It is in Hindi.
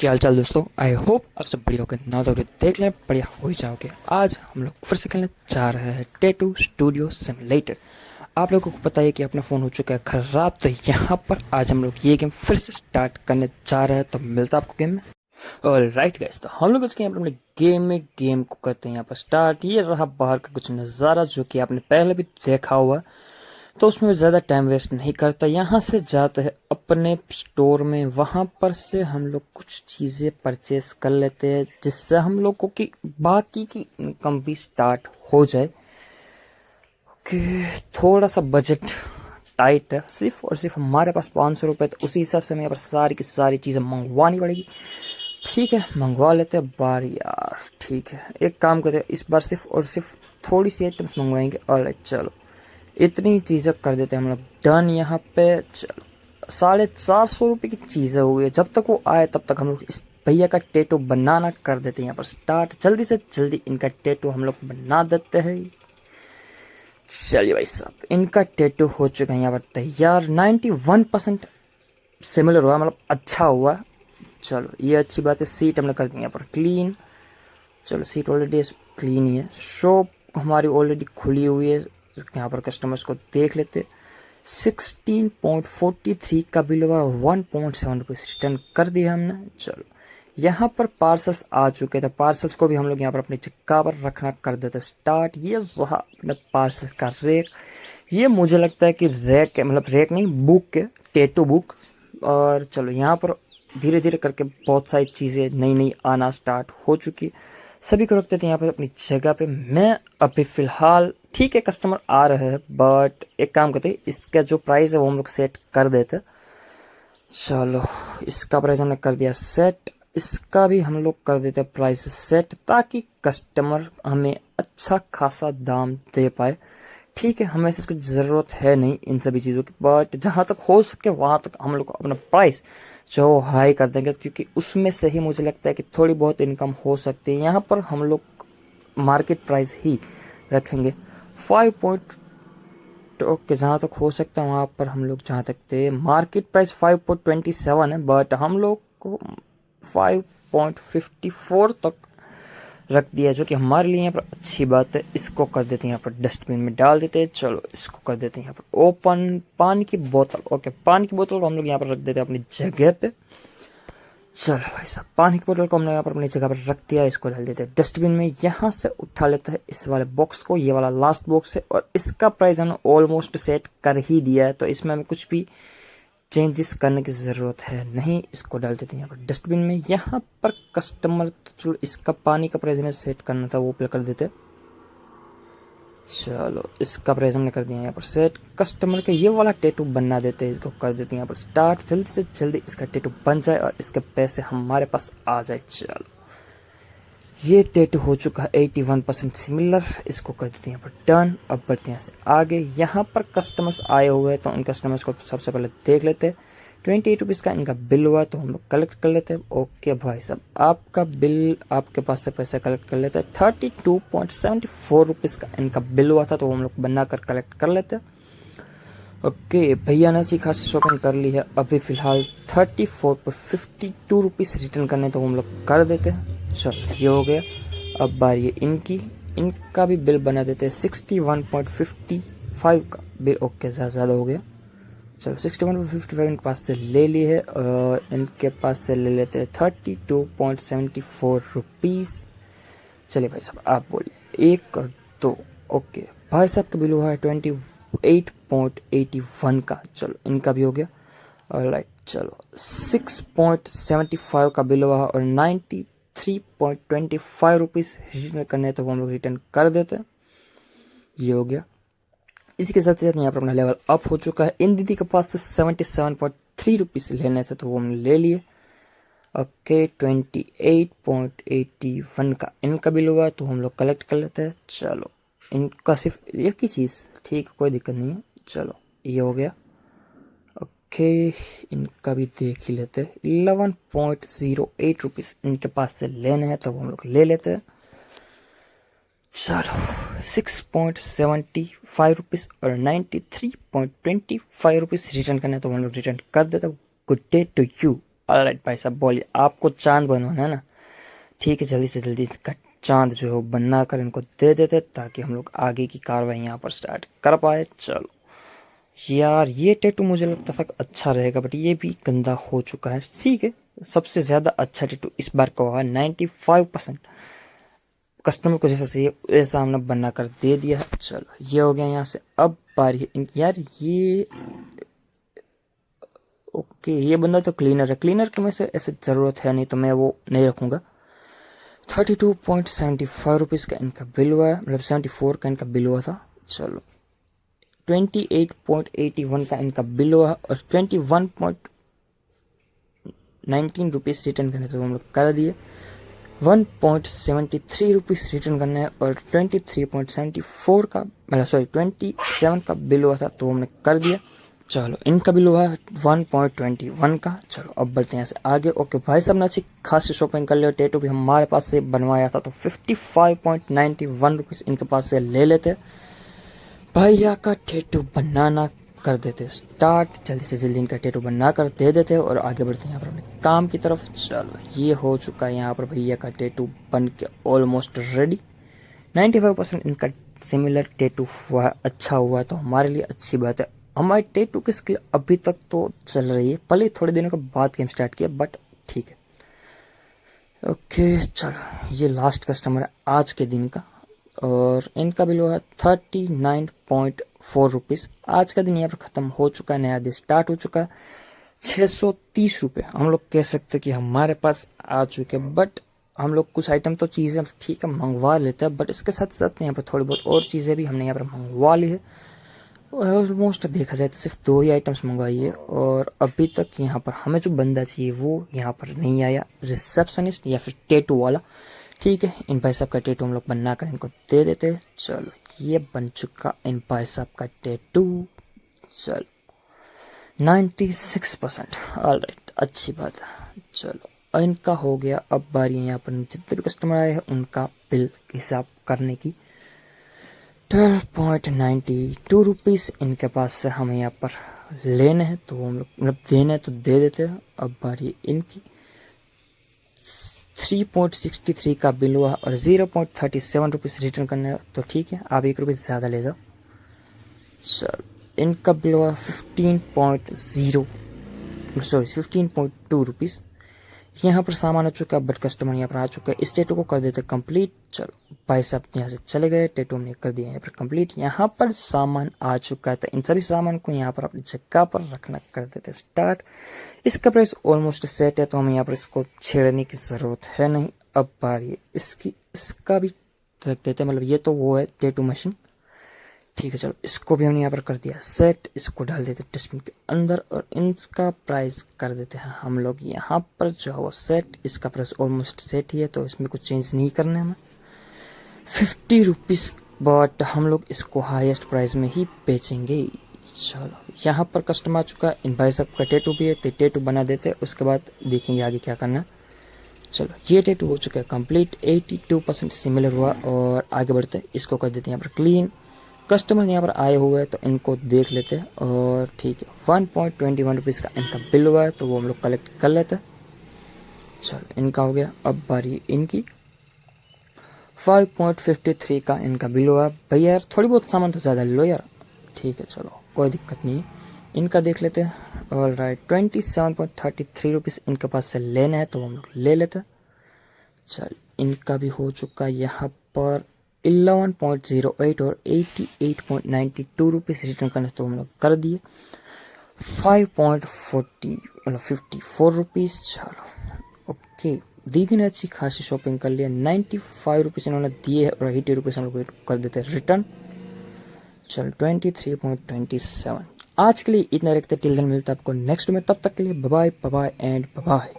क्या हाल चाल दोस्तों। आई होप आप सब बढ़िया होकर ना तो देख लें बढ़िया हो ही जाओगे। आज हम लोग फिर से खेलने जा रहे हैं टैटू स्टूडियो सिमुलेटर। आप लोगों को पता है कि अपना फ़ोन हो चुका है ख़राब, तो यहाँ पर आज हम लोग ये गेम फिर से स्टार्ट करने जा रहे हैं। तो मिलता है आपको गेम में। और राइट गाइस, तो हम लोग यहाँ पर अपने गेम को करते हैं यहाँ पर स्टार्ट। ये रहा बाहर का कुछ नज़ारा जो कि आपने पहले भी देखा हुआ, तो उसमें ज़्यादा टाइम वेस्ट नहीं करता। यहाँ से जाते हैं अपने स्टोर में, वहाँ पर से हम लोग कुछ चीज़ें परचेस कर लेते हैं जिससे हम लोगों की बाकी की इनकम भी स्टार्ट हो जाए। ओके, थोड़ा सा बजट टाइट है, सिर्फ और सिर्फ हमारे पास 500 रुपये, तो उसी हिसाब से हमें यहाँ पर सारी की सारी चीज़ें मंगवानी पड़ेगी। ठीक है, मंगवा लेते हैं बार यार। ठीक है, एक काम करते हैं, इस बार सिर्फ और सिर्फ थोड़ी सी आइटम्स मंगवाएंगे। ऑलराइट, चलो इतनी चीज़ें कर देते हैं हम लोग डन। यहाँ पे चलो 450 रुपये की चीज़ें हुई है। जब तक वो आए तब तक हम लोग इस भैया का टैटू बनाना कर देते हैं यहाँ पर स्टार्ट। जल्दी से जल्दी इनका टैटू हम लोग बना देते हैं। चलिए भाई साहब, इनका टैटू हो चुका है यहाँ पर तैयार। 91% सिमिलर हुआ, मतलब अच्छा हुआ। चलो ये अच्छी बात है। सीट हमने कर दी यहाँ पर क्लीन। चलो सीट ऑलरेडी क्लीन ही है। शॉप हमारी ऑलरेडी खुली हुई है, यहाँ पर कस्टमर्स को देख लेते। 16.43 का बिल हुआ, 1.7 रुपीज़ रिटर्न कर दिया हमने। चलो यहाँ पर पार्सल्स आ चुके थे, पार्सल्स को भी हम लोग यहाँ पर अपनी जगह पर रखना कर देते स्टार्ट। ये रहा अपने पार्सल का रैक। ये मुझे लगता है कि रैक है, मतलब रैक नहीं, बुक है, टैटू बुक। और चलो यहाँ पर धीरे धीरे करके बहुत सारी चीज़ें नई नई आना स्टार्ट हो चुकी। सभी को रखते थे यहाँ पर अपनी जगह पे। मैं अभी फ़िलहाल ठीक है, कस्टमर आ रहे हैं, बट एक काम करते, इसका जो प्राइस है वो हम लोग सेट कर देते। चलो इसका प्राइस हमने कर दिया सेट, इसका भी हम लोग कर देते प्राइस सेट, ताकि कस्टमर हमें अच्छा खासा दाम दे पाए। ठीक है, हमें इसकी ज़रूरत है नहीं इन सभी चीज़ों की, बट जहाँ तक हो सके वहाँ तक हम लोग अपना प्राइस जो हाई कर देंगे, क्योंकि उसमें से ही मुझे लगता है कि थोड़ी बहुत इनकम हो सकती है। यहाँ पर हम लोग मार्केट प्राइस ही रखेंगे 5 पॉइंट। ओके, जहाँ तक हो सकता है वहाँ पर हम लोग जहाँ तक थे, मार्केट प्राइस 5.27 है, बट हम लोग को 5.54 तक रख दिया, जो कि हमारे लिए यहाँ पर अच्छी बात है। इसको कर देते हैं यहाँ पर डस्टबिन में डाल देते हैं। चलो इसको कर देते हैं यहाँ पर ओपन। पानी की बोतल, ओके पानी की बोतल को हम लोग यहाँ पर रख देते हैं अपनी जगह पे। चलो भाई साहब, पानी की बोतल को हमने यहाँ पर अपनी जगह पर रख दिया। इसको डाल देते हैं डस्टबिन में। यहाँ से उठा लेते हैं इस वाले बॉक्स को, ये वाला लास्ट बॉक्स है, और इसका प्राइस हमने ऑलमोस्ट सेट कर ही दिया है, तो इसमें हमें कुछ भी चेंजेस करने की ज़रूरत है नहीं। इसको डाल देते हैं यहाँ पर डस्टबिन में। यहाँ पर कस्टमर, तो चलो इसका पानी का प्राइस हमें सेट करना था, वो पे कर देते। चलो इसका प्राइस हमने कर दिया यहाँ पर सेट। कस्टमर का ये वाला टैटू बना देते हैं, इसको कर देते हैं यहाँ पर स्टार्ट। जल्दी से जल्दी इसका टैटू बन जाए और इसके पैसे हमारे पास आ जाए। चलो ये टैटू हो चुका है 81% सिमिलर, इसको कर देते हैं यहाँ पर डन। अब बढ़ते हैं यहाँ से आगे। यहाँ पर कस्टमर्स आए हुए हैं, तो उन कस्टमर्स को सबसे पहले देख लेते हैं। 28 रुपीज़ का इनका बिल हुआ, तो हम लोग कलेक्ट कर लेते हैं। ओके भाई साहब, आपका बिल आपके पास से पैसे कलेक्ट कर लेते हैं। 32.74 रुपीज़ का इनका बिल हुआ था, तो हम लोग बना कर कलेक्ट कर लेते हैं। ओके, भैया ने अच्छी खासी शॉपिंग कर ली है। अभी फ़िलहाल 34.52 रुपीज़ रिटर्न करने, तो हम लोग कर देते हैं। चलो ये हो गया। अब बारी है इनकी, इनका भी बिल बना देते हैं। 61.55 का बिल, ओके ज़्यादा हो गया। चलो 61.55 इनके पास से ले ली है, और इनके पास से ले लेते हैं 32.74 रुपीज़। चलिए भाई साहब आप बोलिए 1 और 2। ओके, भाई साहब का बिल हुआ है 28.81 का। चलो इनका भी हो गया। ऑलराइट, चलो 6.75 का बिल हुआ और 93.25 रुपीज़ रिटर्न करने हैं, तो वो हम लोग रिटर्न कर देते हैं। ये हो गया। इसी के साथ साथ यहाँ पर अपना लेवल अप हो चुका है। इन दीदी के पास से 77.3 रुपीज़ लेने थे, तो वो हमने ले लिए। ओके, 28.81 का इनका बिल हुआ, तो हम लोग कलेक्ट कर लेते हैं। चलो इनका सिर्फ एक ही चीज़, ठीक है कोई दिक्कत नहीं है। चलो ये हो गया। ओके, इनका भी देख ही लेते हैं। 11.08 रुपीज़ इनके पास से लेने हैं, तो हम लोग ले लेते हैं। चलो 6.75 रुपीज़ और 93.25 रुपीज़ रिटर्न करना है, तो हम लोग रिटर्न कर देते हैं। Good day to you. Alright भाई साहब, बोलिए आपको चांद बनवाना है ना? ठीक है, जल्दी से जल्दी इसका चांद जो है वो बना कर इनको दे देते ताकि हम लोग आगे की कार्रवाई यहाँ पर स्टार्ट कर पाए। चलो यार, ये टैटू मुझे लगता था अच्छा रहेगा बट ये भी गंदा हो चुका है। ठीक है, सबसे ज़्यादा अच्छा टैटू इस बार का हुआ 95%। कस्टमर को जैसा चाहिए वैसा हमने बना कर दे दिया है। चलो ये हो गया यहाँ से। अब बारी यार ये ओके, ये बंदा तो क्लीनर है। क्लीनर की में से ऐसे ज़रूरत है नहीं तो मैं वो नहीं रखूँगा। 32.75 रुपीज़ का इनका बिल हुआ है, मतलब 74 का इनका बिल हुआ था। चलो 28.81 का इनका बिल हुआ और 21.19 रुपीज़ रिटर्न करने से हम लोग कर दिए। 1.73 रुपीज़ रिटर्न करना है और 23.74 का मतलब 27 का बिल हुआ था तो हमने कर दिया। चलो इनका बिल हुआ 1.21 का। चलो अब बढ़ते हैं यहाँ से आगे। ओके भाई साहब ने अच्छी खासी शॉपिंग कर लिया। टैटू भी हमारे पास से बनवाया था तो 55.91 रुपीज़ इनके पास से ले लेते। भैया का टैटू बनाना कर देते स्टार्ट। जल्दी से जल्दी इनका टैटू बना कर दे देते और आगे बढ़ते हैं यहाँ पर अपने काम की तरफ। चलो ये हो चुका है यहाँ पर भैया का टैटू बन के ऑलमोस्ट रेडी। 95% इनका सिमिलर टैटू हुआ है, अच्छा हुआ है तो हमारे लिए अच्छी बात है। हमारी टैटू की स्किल अभी तक तो चल रही है, पहले थोड़े दिनों के बाद गेम स्टार्ट किया बट ठीक है। ओके चलो ये लास्ट कस्टमर है आज के दिन का और इनका बिल हुआ 39.4 रुपीज़। आज का दिन यहाँ पर ख़त्म हो चुका है, नया दिन स्टार्ट हो चुका है। 630 रुपये हम लोग कह सकते कि हमारे पास आ चुके हैं बट हम लोग कुछ आइटम तो चीज़ें ठीक है मंगवा लेते हैं बट इसके साथ साथ यहाँ पर थोड़ी बहुत और चीज़ें भी हमने यहाँ पर मंगवा ली है। ऑलमोस्ट देखा जाए तो सिर्फ 2 ही आइटम्स मंगवाई है और अभी तक यहाँ पर हमें जो बंदा चाहिए वो यहाँ पर नहीं आया, रिसेप्शनिस्ट या फिर टैटू वाला। ठीक है, इन भाई साहब का टैटू हम लोग बना कर इनको दे देते हैं। चलो ये बन चुका इन भाई साहब का टैटू। चलो 96%, ऑलराइट, अच्छी बात है। चलो इनका हो गया। अब बारी है यहाँ पर जितने भी कस्टमर आए हैं उनका बिल हिसाब करने की। 12.92 रुपीज़ इनके पास से हमें यहाँ पर लेने हैं तो हम लोग मतलब देने तो दे देते हैं। अब बारी इनकी 3.63 का बिल हुआ और 0.37 रुपीज़ रिटर्न करने हैं तो ठीक है, आप 1 रुपये ज़्यादा ले जाओ। चलो इनका बिल हुआ 15.2 रुपीज़। यहाँ पर सामान आ चुका है बट कस्टमर यहाँ पर आ चुका है। इस टैटू को कर देते कंप्लीट। चलो भाई साहब यहाँ से चले गए, टैटू हमने कर दिया यहाँ पर कंप्लीट। यहाँ पर सामान आ चुका है तो इन सभी सामान को यहाँ पर अपनी जगह पर रखना कर देते स्टार्ट। इसका प्राइस ऑलमोस्ट सेट है तो हमें यहाँ पर इसको छेड़ने की ज़रूरत है नहीं। अब बारी इसका भी रख देते हैं, मतलब ये तो वो है टैटू मशीन। ठीक है चलो इसको भी हमने यहाँ पर कर दिया सेट। इसको डाल देते डस्टबिन के अंदर और इनका प्राइस कर देते हैं हम लोग यहाँ पर जो है वो सेट। इसका प्राइस ऑलमोस्ट सेट ही है तो इसमें कुछ चेंज नहीं करना है हमें। 50 रुपीज़ बट हम लोग इसको हाईएस्ट प्राइस में ही बेचेंगे। चलो यहाँ पर कस्टमर आ चुका है। इन भाई साहब का टैटू भी है तो टैटू बना देते हैं, उसके बाद देखेंगे आगे क्या करना है। चलो ये टैटू हो चुका है कंप्लीट। 82% सिमिलर हुआ और आगे बढ़ते हैं। इसको कर देते हैं यहाँ पर क्लीन। कस्टमर यहाँ पर आए हुए हैं तो इनको देख लेते हैं और ठीक है 1.21 रुपीज़ का इनका बिल हुआ है तो वो हम लोग कलेक्ट कर लेते हैं। चलो इनका हो गया। अब बारी इनकी 5.53 का इनका बिल हुआ है। भैया यार थोड़ी बहुत सामान तो ज़्यादा ले लो यार। ठीक है चलो कोई दिक्कत नहीं है, इनका देख लेते हैं। ऑलराइट 27.33 रुपीज़ इनके पास से लेना है तो हम लोग ले लेते हैं। चल इनका भी हो चुका है यहाँ पर 11.08 और 88.92 रुपीज़ रिटर्न करने तो हम लोग कर दिए। 5.40 मतलब 54 रुपीज़। चलो ओके, दीदी ने अच्छी खासी शॉपिंग कर लिया। 95 रुपीज़ इन्होंने दिए और 80 रुपीज़ हम लोग कर देते हैं रिटर्न। चल 23.27। आज के लिए इतना रखते, टिल देन मिलता है आपको नेक्स्ट में। तब तक के लिए बाय बाय एंड बाय।